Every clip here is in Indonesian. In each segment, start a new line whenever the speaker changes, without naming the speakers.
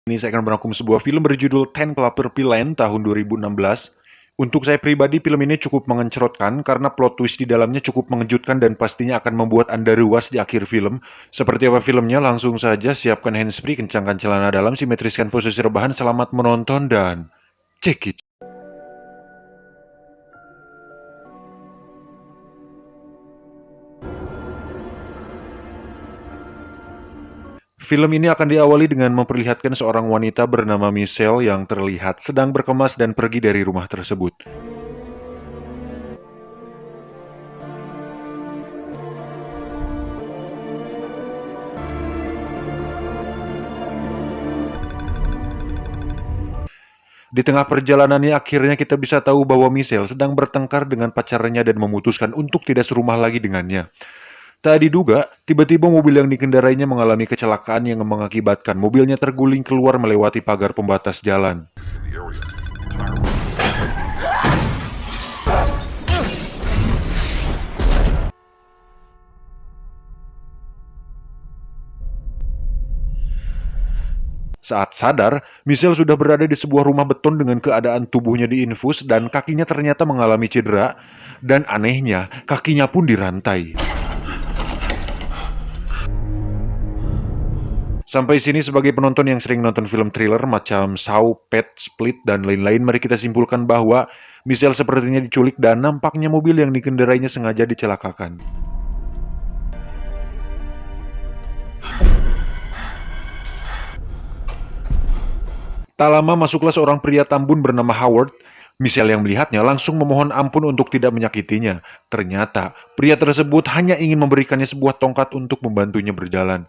Ini saya akan merangkum sebuah film berjudul Ten Cloverfield Lane tahun 2016. Untuk saya pribadi, film ini cukup mengencerotkan karena plot twist di dalamnya cukup mengejutkan dan pastinya akan membuat Anda ruas di akhir film. Seperti apa filmnya? Langsung saja siapkan handsfree, kencangkan celana dalam, simetriskan posisi rebahan, selamat menonton dan check it. Film ini akan diawali dengan memperlihatkan seorang wanita bernama Michelle yang terlihat sedang berkemas dan pergi dari rumah tersebut. Di tengah perjalanannya akhirnya kita bisa tahu bahwa Michelle sedang bertengkar dengan pacarnya dan memutuskan untuk tidak serumah lagi dengannya. Tak diduga, tiba-tiba mobil yang dikendarainya mengalami kecelakaan yang mengakibatkan mobilnya terguling keluar melewati pagar pembatas jalan. Saat sadar, Michelle sudah berada di sebuah rumah beton dengan keadaan tubuhnya diinfus dan kakinya ternyata mengalami cedera, dan anehnya, kakinya pun dirantai. Sampai sini sebagai penonton yang sering nonton film thriller macam Saw, Pet, Split, dan lain-lain, mari kita simpulkan bahwa Michelle sepertinya diculik dan nampaknya mobil yang dikendarainya sengaja dicelakakan. Tak lama masuklah seorang pria tambun bernama Howard. Michelle yang melihatnya langsung memohon ampun untuk tidak menyakitinya. Ternyata, pria tersebut hanya ingin memberikannya sebuah tongkat untuk membantunya berjalan.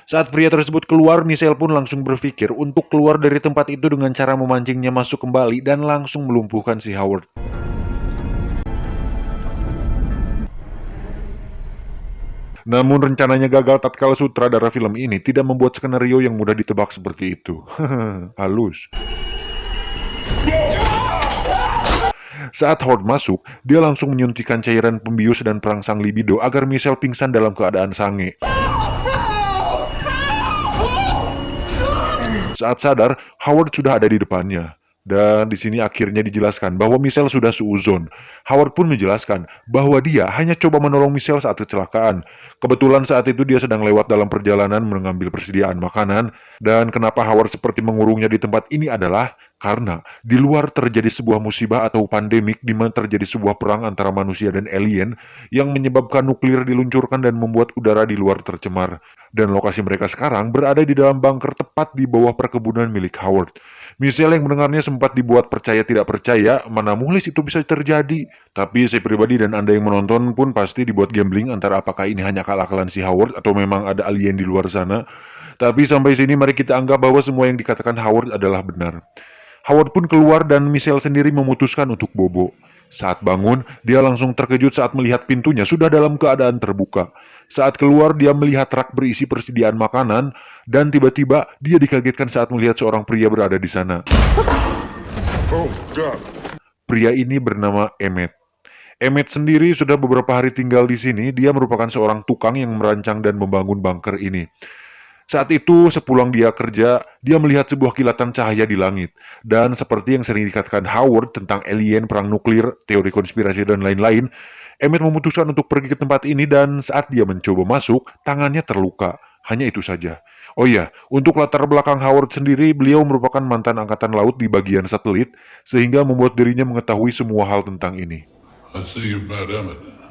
Saat pria tersebut keluar, Michelle pun langsung berpikir untuk keluar dari tempat itu dengan cara memancingnya masuk kembali dan langsung melumpuhkan si Howard. Namun rencananya gagal tatkala sutradara film ini tidak membuat skenario yang mudah ditebak seperti itu. Halus. Saat Howard masuk, dia langsung menyuntikkan cairan pembius dan perangsang libido agar Michelle pingsan dalam keadaan sange. Saat sadar, Howard sudah ada di depannya. Dan di sini akhirnya dijelaskan bahwa Michelle sudah suuzon. Howard pun menjelaskan bahwa dia hanya coba menolong Michelle saat kecelakaan. Kebetulan saat itu dia sedang lewat dalam perjalanan mengambil persediaan makanan. Dan kenapa Howard seperti mengurungnya di tempat ini adalah karena di luar terjadi sebuah musibah atau pandemik di mana terjadi sebuah perang antara manusia dan alien yang menyebabkan nuklir diluncurkan dan membuat udara di luar tercemar. Dan lokasi mereka sekarang berada di dalam bunker tepat di bawah perkebunan milik Howard. Michelle yang mendengarnya sempat dibuat percaya tidak percaya, mana muhlis itu bisa terjadi. Tapi saya pribadi dan Anda yang menonton pun pasti dibuat gambling antara apakah ini hanya akal-akalan si Howard atau memang ada alien di luar sana. Tapi sampai sini mari kita anggap bahwa semua yang dikatakan Howard adalah benar. Howard pun keluar dan Michelle sendiri memutuskan untuk bobo. Saat bangun, dia langsung terkejut saat melihat pintunya sudah dalam keadaan terbuka. Saat keluar, dia melihat rak berisi persediaan makanan, dan tiba-tiba dia dikagetkan saat melihat seorang pria berada di sana.
Oh, God.
Pria ini bernama Emmett. Emmett sendiri sudah beberapa hari tinggal di sini. Dia merupakan seorang tukang yang merancang dan membangun bunker ini. Saat itu, sepulang dia kerja, dia melihat sebuah kilatan cahaya di langit. Dan seperti yang sering dikatakan Howard tentang alien, perang nuklir, teori konspirasi, dan lain-lain, Emmett memutuskan untuk pergi ke tempat ini dan saat dia mencoba masuk, tangannya terluka. Hanya itu saja. Oh iya, untuk latar belakang Howard sendiri, beliau merupakan mantan angkatan laut di bagian satelit, sehingga membuat dirinya mengetahui semua hal tentang ini.
I see you met Emmett.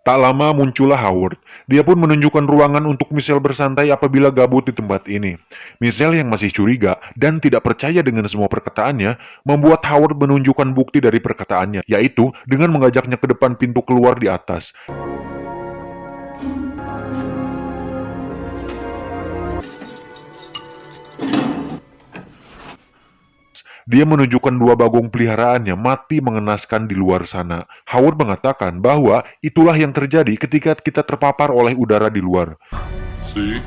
Tak lama muncullah Howard. Dia pun menunjukkan ruangan untuk Michelle bersantai apabila gabut di tempat ini. Michelle yang masih curiga dan tidak percaya dengan semua perkataannya, membuat Howard menunjukkan bukti dari perkataannya, yaitu dengan mengajaknya ke depan pintu keluar di atas. Dia menunjukkan dua bagong peliharaannya mati mengenaskan di luar sana. Howard mengatakan bahwa itulah yang terjadi ketika kita terpapar oleh udara di luar.
See?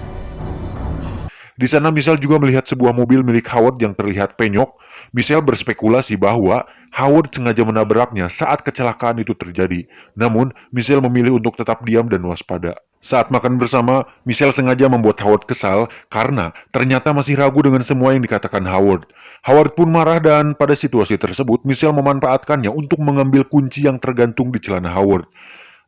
Di sana Michelle juga melihat sebuah mobil milik Howard yang terlihat penyok. Michelle berspekulasi bahwa Howard sengaja menabraknya saat kecelakaan itu terjadi. Namun, Michelle memilih untuk tetap diam dan waspada. Saat makan bersama, Michelle sengaja membuat Howard kesal karena ternyata masih ragu dengan semua yang dikatakan Howard. Howard pun marah dan pada situasi tersebut, Michelle memanfaatkannya untuk mengambil kunci yang tergantung di celana Howard.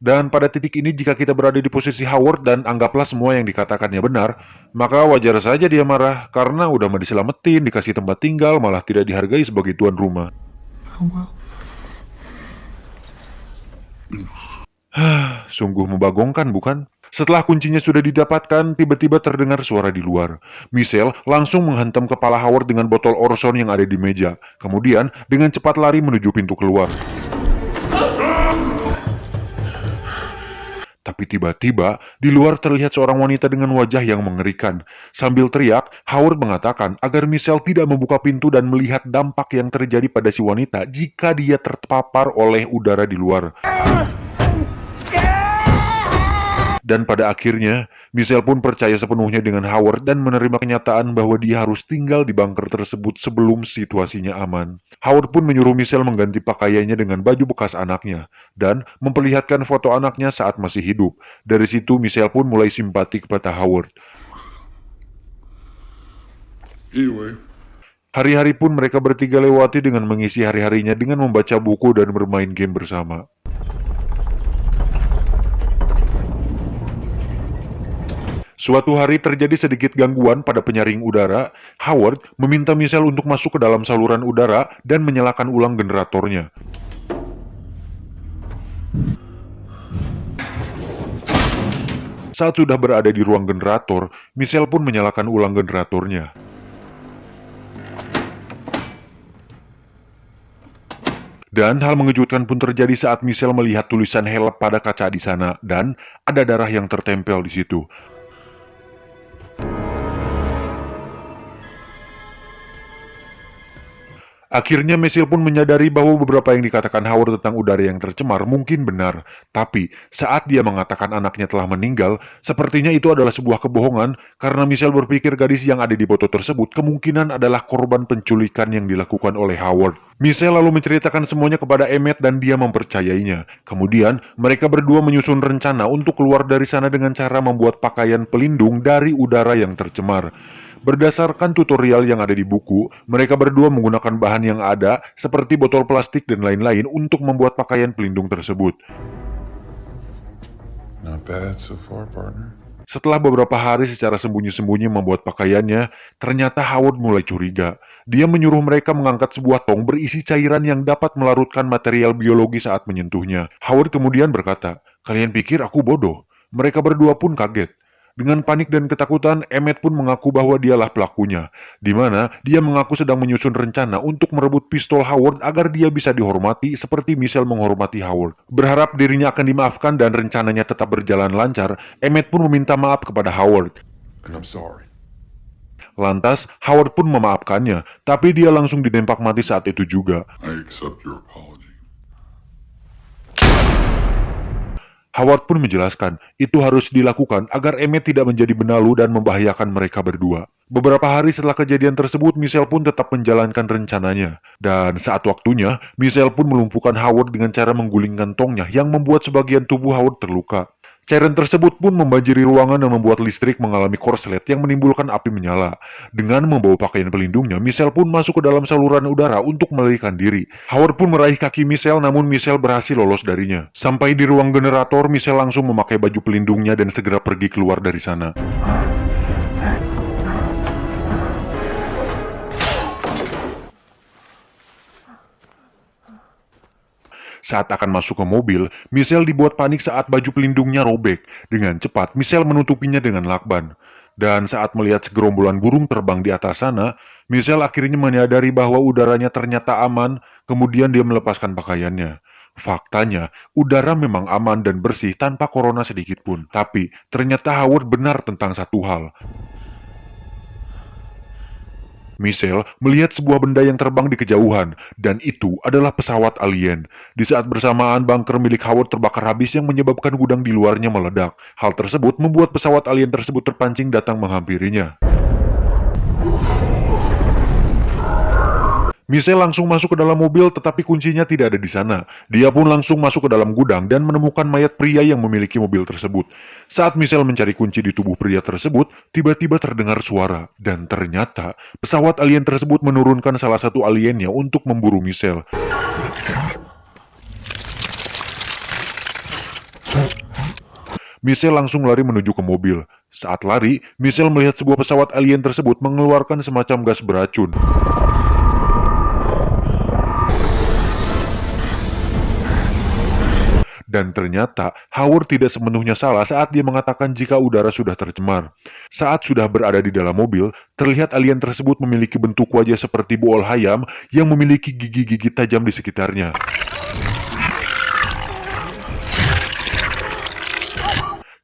Dan pada titik ini jika kita berada di posisi Howard dan anggaplah semua yang dikatakannya benar, maka wajar saja dia marah karena udah mau diselamatin, dikasih tempat tinggal, malah tidak dihargai sebagai tuan rumah. Sungguh membagongkan, bukan? Setelah kuncinya sudah didapatkan, tiba-tiba terdengar suara di luar. Michelle langsung menghantam kepala Howard dengan botol Orson yang ada di meja. Kemudian, dengan cepat lari menuju pintu keluar. Tapi tiba-tiba, di luar terlihat seorang wanita dengan wajah yang mengerikan. Sambil teriak, Howard mengatakan agar Michelle tidak membuka pintu dan melihat dampak yang terjadi pada si wanita jika dia terpapar oleh udara di luar. Dan pada akhirnya, Michelle pun percaya sepenuhnya dengan Howard dan menerima kenyataan bahwa dia harus tinggal di bunker tersebut sebelum situasinya aman. Howard pun menyuruh Michelle mengganti pakaiannya dengan baju bekas anaknya, dan memperlihatkan foto anaknya saat masih hidup. Dari situ, Michelle pun mulai simpati kepada Howard.
Anyway,
Hari-hari pun mereka bertiga lewati dengan mengisi hari-harinya dengan membaca buku dan bermain game bersama. Suatu hari terjadi sedikit gangguan pada penyaring udara. Howard meminta Michelle untuk masuk ke dalam saluran udara dan menyalakan ulang generatornya. Saat sudah berada di ruang generator, Michelle pun menyalakan ulang generatornya. Dan hal mengejutkan pun terjadi saat Michelle melihat tulisan help pada kaca di sana dan ada darah yang tertempel di situ. Akhirnya Michelle pun menyadari bahwa beberapa yang dikatakan Howard tentang udara yang tercemar mungkin benar. Tapi saat dia mengatakan anaknya telah meninggal, sepertinya itu adalah sebuah kebohongan karena Michelle berpikir gadis yang ada di foto tersebut kemungkinan adalah korban penculikan yang dilakukan oleh Howard. Michelle lalu menceritakan semuanya kepada Emmett dan dia mempercayainya. Kemudian mereka berdua menyusun rencana untuk keluar dari sana dengan cara membuat pakaian pelindung dari udara yang tercemar. Berdasarkan tutorial yang ada di buku, mereka berdua menggunakan bahan yang ada seperti botol plastik dan lain-lain untuk membuat pakaian pelindung tersebut.
not bad so far, partner.
Setelah beberapa hari secara sembunyi-sembunyi membuat pakaiannya, ternyata Howard mulai curiga. Dia menyuruh mereka mengangkat sebuah tong berisi cairan yang dapat melarutkan material biologi saat menyentuhnya. Howard kemudian berkata, "Kalian pikir aku bodoh?" Mereka berdua pun kaget. Dengan panik dan ketakutan, Emmett pun mengaku bahwa dialah pelakunya, di mana dia mengaku sedang menyusun rencana untuk merebut pistol Howard agar dia bisa dihormati seperti Michelle menghormati Howard. Berharap dirinya akan dimaafkan dan rencananya tetap berjalan lancar, Emmett pun meminta maaf kepada Howard.
And I'm sorry.
Lantas, Howard pun memaafkannya, tapi dia langsung ditembak mati saat itu juga.
I accept your apology.
Howard pun menjelaskan, itu harus dilakukan agar Emmett tidak menjadi benalu dan membahayakan mereka berdua. Beberapa hari setelah kejadian tersebut, Michelle pun tetap menjalankan rencananya. Dan saat waktunya, Michelle pun melumpuhkan Howard dengan cara menggulingkan tongnya yang membuat sebagian tubuh Howard terluka. Cairan tersebut pun membanjiri ruangan dan membuat listrik mengalami korslet yang menimbulkan api menyala. Dengan membawa pakaian pelindungnya, Michelle pun masuk ke dalam saluran udara untuk melarikan diri. Howard pun meraih kaki Michelle, namun Michelle berhasil lolos darinya. Sampai di ruang generator, Michelle langsung memakai baju pelindungnya dan segera pergi keluar dari sana. Saat akan masuk ke mobil, Michelle dibuat panik saat baju pelindungnya robek. Dengan cepat, Michelle menutupinya dengan lakban. Dan saat melihat segerombolan burung terbang di atas sana, Michelle akhirnya menyadari bahwa udaranya ternyata aman, kemudian dia melepaskan pakaiannya. Faktanya, udara memang aman dan bersih tanpa corona sedikit pun. Tapi, ternyata Howard benar tentang satu hal. Michelle melihat sebuah benda yang terbang di kejauhan, dan itu adalah pesawat alien. Di saat bersamaan, bunker milik Howard terbakar habis yang menyebabkan gudang di luarnya meledak. Hal tersebut membuat pesawat alien tersebut terpancing datang menghampirinya. Michelle langsung masuk ke dalam mobil tetapi kuncinya tidak ada di sana. Dia pun langsung masuk ke dalam gudang dan menemukan mayat pria yang memiliki mobil tersebut. Saat Michelle mencari kunci di tubuh pria tersebut, tiba-tiba terdengar suara. Dan ternyata pesawat alien tersebut menurunkan salah satu aliennya untuk memburu Michelle. Michelle langsung lari menuju ke mobil. Saat lari, Michelle melihat sebuah pesawat alien tersebut mengeluarkan semacam gas beracun. Dan ternyata, Howard tidak sepenuhnya salah saat dia mengatakan jika udara sudah tercemar. Saat sudah berada di dalam mobil, terlihat alien tersebut memiliki bentuk wajah seperti bool ayam yang memiliki gigi-gigi tajam di sekitarnya.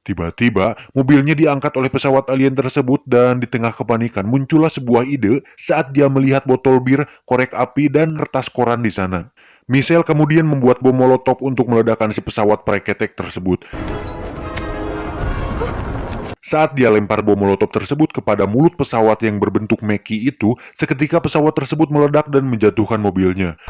Tiba-tiba, mobilnya diangkat oleh pesawat alien tersebut dan di tengah kepanikan muncullah sebuah ide saat dia melihat botol bir, korek api, dan kertas koran di sana. Michelle kemudian membuat bom molotov untuk meledakkan si pesawat preketek tersebut. Saat dia lempar bom molotov tersebut kepada mulut pesawat yang berbentuk Meki itu, seketika pesawat tersebut meledak dan menjatuhkan mobilnya.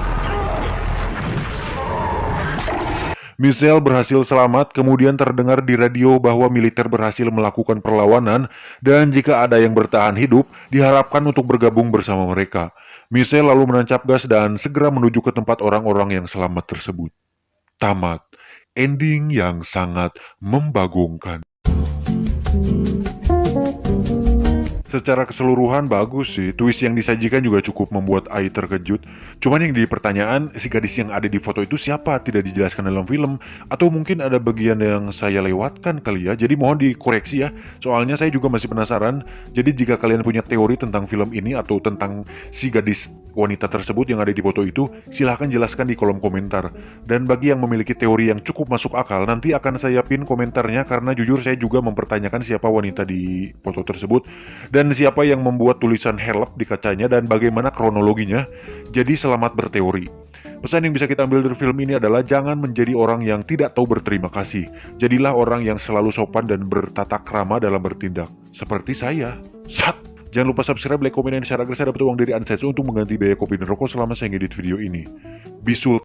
Michelle berhasil selamat, kemudian terdengar di radio bahwa militer berhasil melakukan perlawanan dan jika ada yang bertahan hidup, diharapkan untuk bergabung bersama mereka. Michelle lalu menancap gas dan segera menuju ke tempat orang-orang yang selamat tersebut. Tamat. Ending yang sangat membagongkan. Secara keseluruhan bagus sih, twist yang disajikan juga cukup membuat Ai terkejut. Cuman yang jadi pertanyaan, si gadis yang ada di foto itu siapa? Tidak dijelaskan dalam film. Atau mungkin ada bagian yang saya lewatkan kali ya, jadi mohon dikoreksi ya. Soalnya saya juga masih penasaran, jadi jika kalian punya teori tentang film ini atau tentang si gadis wanita tersebut yang ada di foto itu, silahkan jelaskan di kolom komentar. Dan bagi yang memiliki teori yang cukup masuk akal, nanti akan saya pin komentarnya karena jujur saya juga mempertanyakan siapa wanita di foto tersebut dan siapa yang membuat tulisan help di kacanya dan bagaimana kronologinya. Jadi selamat berteori. Pesan yang bisa kita ambil dari film ini adalah jangan menjadi orang yang tidak tahu berterima kasih. Jadilah orang yang selalu sopan dan bertata krama dalam bertindak. Seperti saya. Sat! Jangan lupa subscribe, like, komen, dan share agar saya dapat uang dari AdSense untuk mengganti biaya kopi dan rokok selama saya ngedit video ini. Bisul.